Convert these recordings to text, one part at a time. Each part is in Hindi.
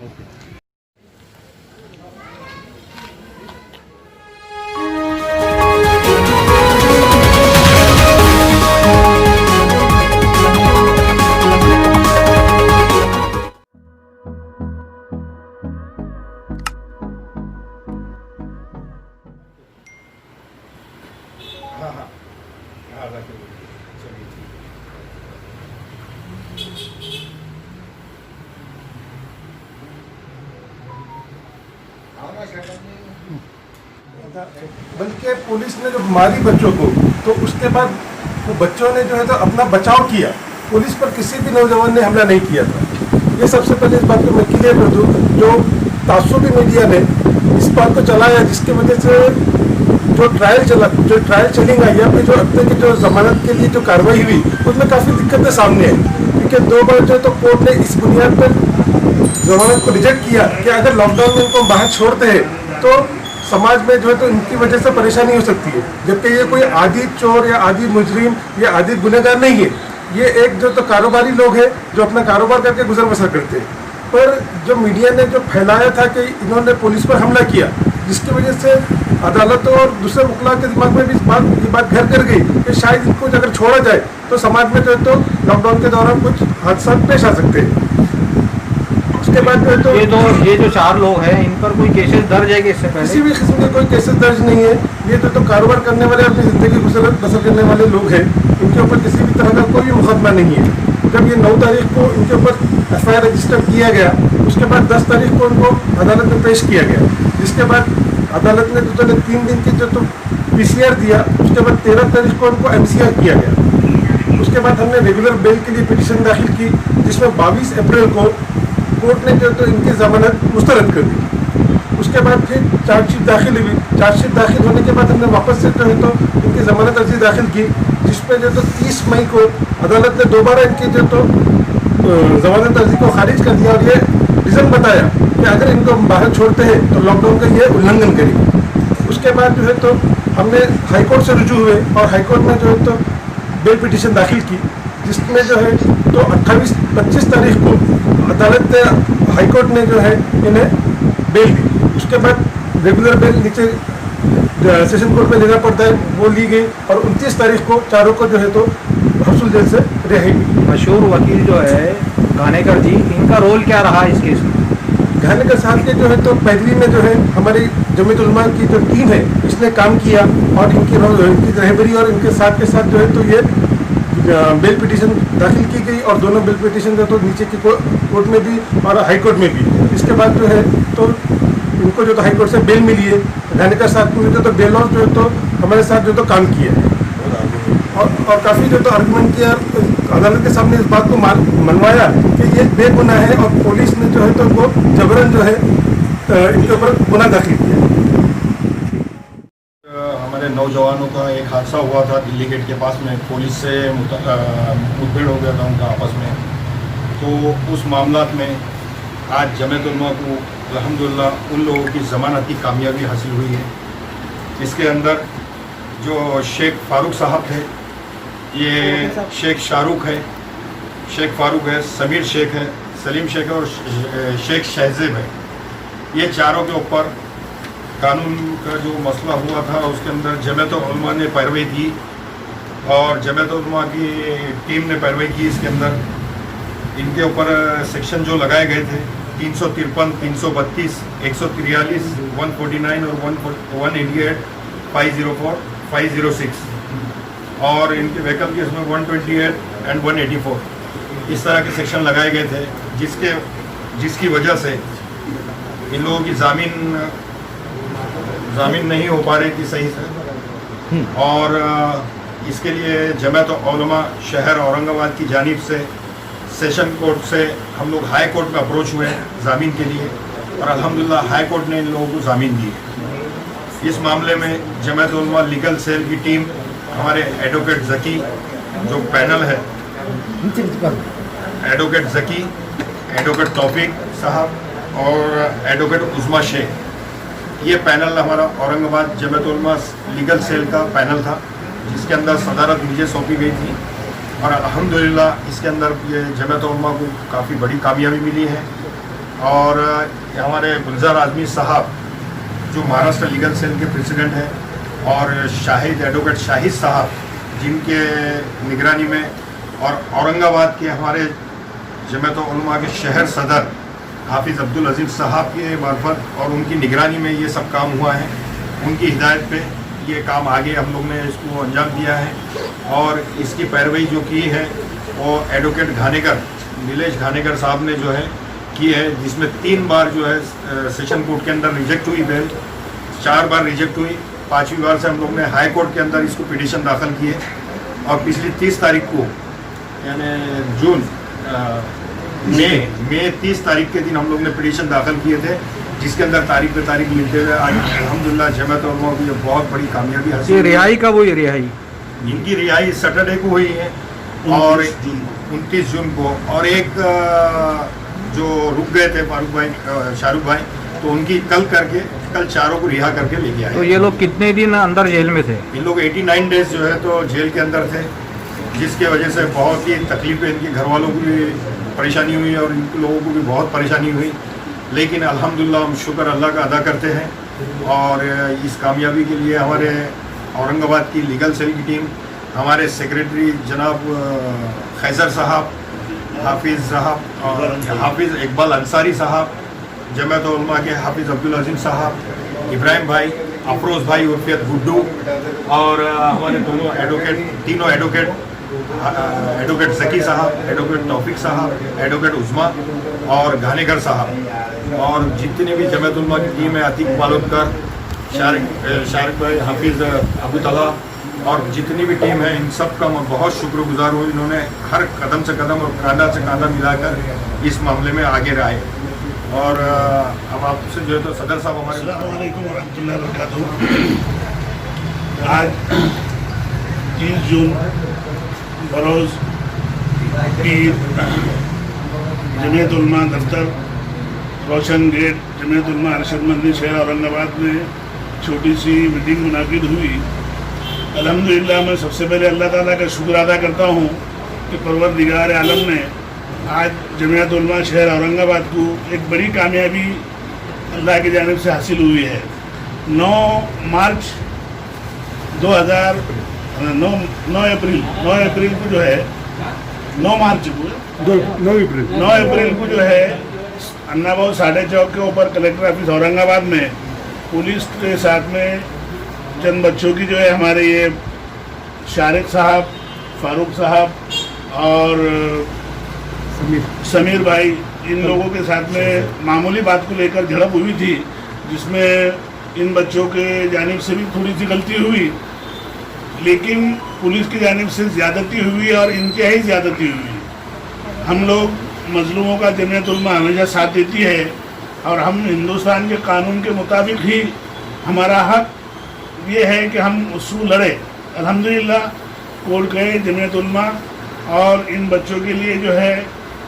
बल्कि पुलिस ने जब मारी बच्चों को तो उसके बाद वो बच्चों ने जो है तो अपना बचाव किया, पुलिस पर किसी भी नौजवान ने हमला नहीं किया था। ये सबसे पहले इस बात को मैं क्लियर कर दूँ। जो तासुबी मीडिया ने इस बात को चलाया जिसकी वजह से जो ट्रायल चलेगा या फिर जो अब तक की जो जमानत के लिए जो कार्रवाई हुई उसमें काफ़ी दिक्कतें सामने आई, क्योंकि 2 बार जो तो कोर्ट ने इस बुनियाद पर जमानत को रिजेक्ट किया कि अगर लॉकडाउन में इनको बाहर छोड़ते हैं तो समाज में जो है तो इनकी वजह से परेशानी हो सकती है, जबकि ये कोई आदि चोर या आदि मुजरिम या आदि गुनहगार नहीं है। ये एक जो तो कारोबारी लोग हैं जो अपना कारोबार करके गुजर बसर करते हैं। पर जो मीडिया ने जो फैलाया था कि इन्होंने पुलिस पर हमला किया, जिसकी वजह से अदालत और दूसरे वकील के दिमाग में भी ये बात घर कर गई कि शायद इनको अगर छोड़ा जाए तो समाज में जो है तो लॉकडाउन के दौरान कुछ हादसा पेश आ सकते हैं। उसके बाद जो है तो ये जो 4 लोग हैं इन पर कोई केसेस दर्ज है कि इससे पहले? किसी भी किस्म के कोई केसेस दर्ज नहीं है। ये तो कारोबार करने वाले अपनी ज़िंदगी गुजर बसर करने वाले लोग हैं, इनके ऊपर किसी भी तरह का कोई भी मुकदमा नहीं है। जब ये 9 तारीख को इनके ऊपर FIR रजिस्टर किया गया, उसके बाद 10 तारीख को उनको अदालत में पेश किया गया, जिसके बाद अदालत ने जो 3 दिन की जो तो PCR दिया, उसके बाद 13 तारीख को उनको MCR किया गया। उसके बाद हमने रेगुलर बेल के लिए पिटीशन दाखिल की, जिसमें 22 अप्रैल को कोर्ट ने जो तो इनकी जमानत मुस्तरद कर दी। उसके बाद फिर चार्जशीट दाखिल हुई। चार्जशीट दाखिल होने के बाद हमने वापस से जो है तो इनकी जमानत अर्जी दाखिल की, जिसपे जो तो 30 मई को अदालत ने दोबारा इनकी जो तो जमानत अर्जी को खारिज कर दिया और ये रीज़न बताया कि अगर इनको बाहर छोड़ते हैं तो लॉकडाउन का ये उल्लंघन करेगी। उसके बाद जो है तो हमने हाईकोर्ट से रुजू हुए और हाईकोर्ट में जो है तो बेल पिटीशन दाखिल की, जिसमें जो है तो 25 तारीख को अदालत हाईकोर्ट ने जो है इन्हें बेल दी। उसके बाद रेगुलर बेल नीचे सेशन कोर्ट में लेना पड़ता है, वो ली गई और 29 तारीख को चारों को जो है तो हफ्सुल जेल से रिहाई मिली। मशहूर वकील जो है घानेकर जी, इनका रोल क्या रहा इस केस में? घानेकर साहब के जो है तो पैदरी में जो है हमारी जमीयत उलमा की जो टीम है इसने काम किया और इनकी रहबरी और इनके साथ के साथ जो है तो ये बेल पिटीशन दाखिल की गई और दोनों बेल पिटीशन जो तो नीचे की कोर्ट में भी और हाई कोर्ट में भी। इसके बाद जो है तो इनको जो तो हाई कोर्ट से बेल मिली है। घानेकर साहब ने जो तो बेल हाउस जो है तो हमारे साथ जो तो काम किया है और काफ़ी जो तो आर्गूमेंट किया, अदालत के सामने इस बात को मनवाया कि ये बेगुनाह है और पुलिस ने जो है तो उनको जबरन जो है इनके ऊपर गुनाह दाखिल किया। हमारे नौजवानों का एक हादसा हुआ था दिल्ली गेट के पास में, पुलिस से मुठभेड़ हो गया था उनका आपस में। तो उस मामलात में आज जमीयत उलमा को अल्हम्दुलिल्लाह उन लोगों की ज़मानत की कामयाबी हासिल हुई है। इसके अंदर जो शेख फारूक साहब थे, ये शेख शाहरुख है, शेख फारूक है, समीर शेख है, सलीम शेख है और शेख शहजेब है। ये चारों के ऊपर कानून का जो मसला हुआ था उसके अंदर जमीयत उलमा ने पैरवी की और जमीयत उलमा की टीम ने पैरवी की। इसके अंदर इनके ऊपर सेक्शन जो लगाए गए थे 353, 332, 143, 149 और 188, 504, 506 और इनके व्हीकल केस में 128 एंड 184 इस तरह के सेक्शन लगाए गए थे, जिसकी वजह से इन लोगों की ज़मीन नहीं हो पा रही थी सही से। और इसके लिए जमीयत उलमा शहर औरंगाबाद की जानिब से सेशन कोर्ट से हम लोग हाई कोर्ट में अप्रोच हुए ज़मीन के लिए और अल्हम्दुलिल्लाह हाई कोर्ट ने इन लोगों को ज़मीन दी है। इस मामले में जमीयत उलमा लीगल सेल की टीम, हमारे एडवोकेट ज़की जो पैनल है, एडवोकेट ज़की, एडवोकेट तौफीक साहब और एडवोकेट उस्मा शेख, ये पैनल हमारा औरंगाबाद जमीयत उलमा लीगल सेल का पैनल था, जिसके अंदर सदारत मुझे सौंपी गई थी और अल्हम्दुलिल्लाह इसके अंदर ये जमीयत उलमा को काफ़ी बड़ी कामयाबी मिली है और हमारे गुलजार आजमी साहब जो महाराष्ट्र लीगल सेल के प्रेसिडेंट हैं, और शाहिद एडवोकेट शाहिद साहब जिनके निगरानी में, और औरंगाबाद के हमारे जमात उलमा के शहर सदर हाफिज़ अब्दुल अजीज़ साहब के मार्फत और उनकी निगरानी में ये सब काम हुआ है। उनकी हिदायत पे ये काम आगे हम लोग ने इसको अंजाम दिया है, और इसकी पैरवी जो की है वो एडवोकेट घानेकर, नीलेश घानेकर साहब ने जो है की है, जिसमें 3 बार जो है सेशन कोर्ट के अंदर रिजेक्ट हुई बेल, 4 बार रिजेक्ट हुई, 5वीं बार से हम लोग ने हाई कोर्ट के अंदर इसको पिटीशन दाखिल किए, और पिछली 30 तारीख को यानी जून मई 30 तारीख के दिन हम लोग ने पिटीशन दाखिल किए थे, जिसके अंदर तारीख पे तारीख मिलते हुए आज अल्हम्दुलिल्लाह जमात उलमा की ये बहुत बड़ी कामयाबी हासिल। ये रिहाई कब हुई? रिहाई इनकी रिहाई सैटरडे को हुई है, और 29 जून को, और एक जो रुक गए थे फारूक भाई, शाहरुख भाई, तो उनकी कल चारों को रिहा करके लेके आए। तो ये लोग कितने दिन अंदर जेल में थे? ये लोग 89 डेज जो है तो जेल के अंदर थे, जिसके वजह से बहुत ही तकलीफें इनके घर वालों को भी परेशानी हुई और इन लोगों को भी बहुत परेशानी हुई, लेकिन अल्हम्दुलिल्लाह हम शुक्र अल्लाह का अदा करते हैं। और इस कामयाबी के लिए हमारे औरंगाबाद की लीगल सेल की टीम, हमारे सेक्रेटरी जनाब खैसर साहब, हाफिज़ साहब, और हाफिज़ इकबाल अंसारी साहब, जमात उलमा के हाफिज़ अब्दुल अजीम साहब, इब्राहिम भाई, अफरोज़ भाई उर्फियत गुड्डू, और हमारे तीनों एडवोकेट ज़की साहब, एडवोकेट तौफीक साहब, एडवोकेट उस्मा और घानेकर साहब, और जितने भी जमात उलमा की टीम है, अतीक मालोदकर, शारिक भाई, हाफिज़ अबू तला, और जितनी भी टीम है, इन सब का मैं बहुत शुक्रगुजार हूँ। इन्होंने हर कदम से कदम और कांधा से कांधा मिलाकर इस मामले में आगे रहे। और अब आपसे जो है तो सदर साहब हमारे अस्सलामु अलैकुम वरहमतुल्लाहि वबरकातुहू। आज 30 जून बरोज़ पीर जमीयत उलमा दफ्तर रोशन गेट जमीयत उलमा अरशद मंदी शहर औरंगाबाद में छोटी सी मीटिंग मुनाकिद हुई। अल्हम्दुलिल्लाह मैं सबसे पहले अल्लाह ताला का शुक्र अदा करता हूँ कि परवरदिगार आलम ने आज जमीयत उलमा शहर औरंगाबाद को एक बड़ी कामयाबी अल्लाह की जानिब से हासिल हुई है। 9 अप्रैल को जो है 9 अप्रैल को जो है अन्नाबाऊ साढ़े चौक के ऊपर कलेक्टर ऑफिस औरंगाबाद में पुलिस के साथ में चंद बच्चों की जो है हमारे ये शारिक साहब, फारूक साहब और समीर भाई, इन लोगों के साथ में मामूली बात को लेकर झड़प हुई थी, जिसमें इन बच्चों के जानिब से भी थोड़ी सी गलती हुई, लेकिन पुलिस की जानिब से ज़्यादती हुई और इंतहाई ज़्यादती हुई। हम लोग मजलूमों का जमीयत उलमा हमेशा साथ देती है, और हम हिंदुस्तान के कानून के मुताबिक ही हमारा हक ये है कि हम उसको लड़े। अल्हम्दुलिल्लाह कोर्ट गए जमीयत उलमा, और इन बच्चों के लिए जो है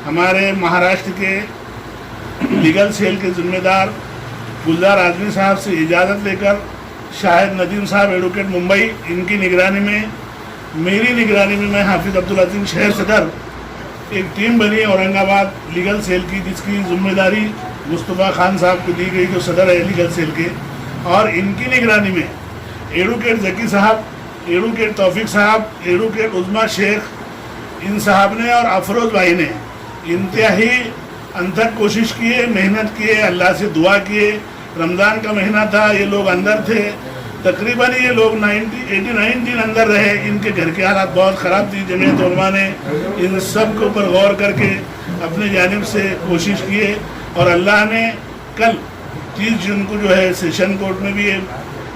हमारे महाराष्ट्र के लीगल सेल के ज़िम्मेदार गुलजार आजमी साहब से इजाज़त लेकर शाहिद नदीम साहब एडवोकेट मुंबई, इनकी निगरानी में, मेरी निगरानी में, मैं हाफिज़ अब्दुल अजीम शहर सदर, एक टीम बनी औरंगाबाद लीगल सेल की, जिसकी जिम्मेदारी मुस्तफ़ा खान साहब को दी गई जो सदर है लीगल सेल के, और इनकी निगरानी में एडवोकेट ज़की साहब, एडवोकेट तौफीक साहब, एडवोकेट उस्मा शेख, इन साहब ने और अफरोज़ भाई ने इंतहाई अंतक कोशिश किए, मेहनत किए, अल्लाह से दुआ किए। रमज़ान का महीना था, ये लोग अंदर थे, तकरीबन ये लोग 89 दिन अंदर रहे। इनके घर के हालात बहुत ख़राब थी। जमीयत उलमा ने इन सब के ऊपर गौर करके अपने जानिब से कोशिश किए, और अल्लाह ने कल 30 जून को जो है सेशन कोर्ट में भी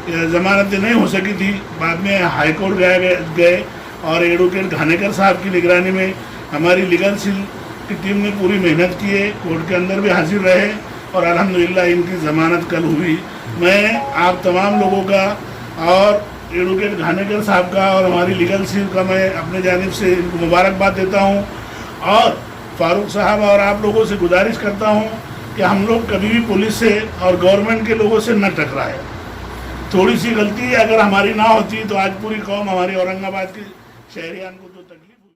ज़मानतें नहीं हो सकी थी, बाद में हाई कोर्ट गए और एडवोकेट घानेकर साहब की निगरानी में हमारी लीगल सेल की टीम ने पूरी मेहनत की है, कोर्ट के अंदर भी हाजिर रहे, और अल्हम्दुलिल्लाह इनकी ज़मानत कल हुई। मैं आप तमाम लोगों का और एडवोकेट घानेकर साहब का और हमारी लीगल सेल का मैं अपने जानिब से इनको मुबारकबाद देता हूँ, और फारूक साहब और आप लोगों से गुजारिश करता हूँ कि हम लोग कभी भी पुलिस से और गवर्नमेंट के लोगों से न टकराए। थोड़ी सी गलती अगर हमारी ना होती तो आज पूरी कौम हमारी औरंगाबाद के शहरियान को